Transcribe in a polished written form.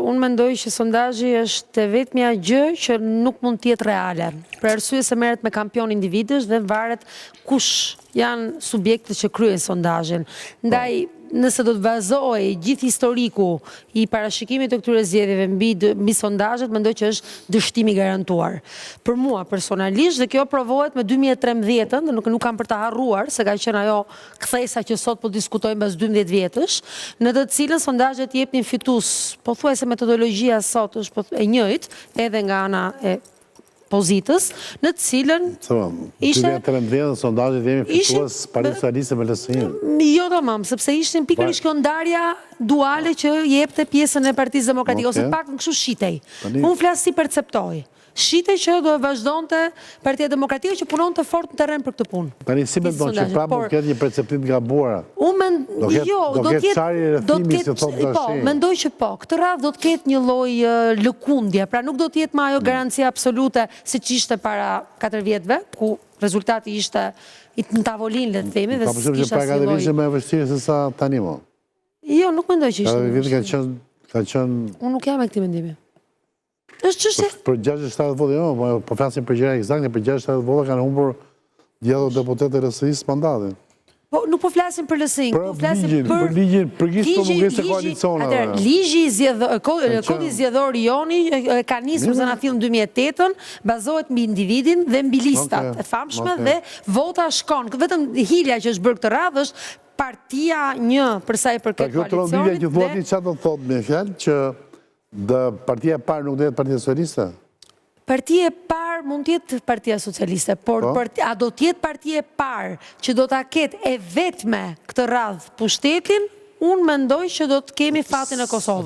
unë mendoj që sondazhi është e vetmja gjë që nuk mund të jetë reale. Për arsye se merret me kampion individësh dhe varet kush janë subjektët që kryejnë sondazhin. Ndaj, nëse do të bazohej gjithë historiku i parashikimit të këtyre zgjedhjeve mbi sondazhet, mendoj që është dështim i garantuar. Për mua personalisht, dhe kjo provohet me 2013-ën, dhe nuk kam për ta harruar, se ka qenë ajo kthesa që sot po diskutojmë pas 12 vjetësh, në të cilën sondazhet jepnin fitues, pothuajse metodologjia sot është e njëjtë, edhe nga ana e pozitës, në të cilën ishte 2013 sondazhet jemi fitues Partisë Socialiste me LSI. Jo tamam, sepse ishin pikërisht kjo ndarja duale që jepte pjesën e Partisë Demokratike, ose pak në kështu shitej. Unë flas si perceptoj. Shitej që do e vazhdonte Partia Demokratike që punonte fort në terren për këtë punë. Tani si mendon që prapë do ketë një perceptim të gabuar? Do ketë çari rrethimi si thotë tash. Po, mendoj që po. Këtë radhë do të ketë një lloj lëkundje, pra nuk do të jetë më ajo garancia absolute siç ishte para 4 vjetëve, ku rezultati ishte në tavolinë, le të themi, dhe s'kishte asnjë lloj. Ishte më e vështirë se sa tani më. Jo, nuk mendoj që ishte. Ka qenë. Unë nuk jam me këtë mendim. Për 6-7 vota, jo, po flasim për gjëra eksakte, për 6-7 vota kanë humbur djallë deputetë e LSI-s mandatin. Po, nuk po flasim për LSI-n, po flasim për ligjin, për gjithë për mungesë të koalicionave. Kodi zgjedhor i joni ka nisur se na fill në 2008-ën, bazohet mbi individin dhe mbi listat e famshme dhe vota shkon. Vetëm hilja që është bërë këtë radhë është partia 1 për sa i përket koalicionit. Që thua ti çfarë do thotë me fjalë që partia e parë nuk do jetë Partia Socialiste? Partia e parë mund të jetë Partia Socialiste, por a do të jetë partia e parë që do ta ketë e vetme këtë radhë pushtetin, unë mendoj që do të kemi fatin e Kosovës.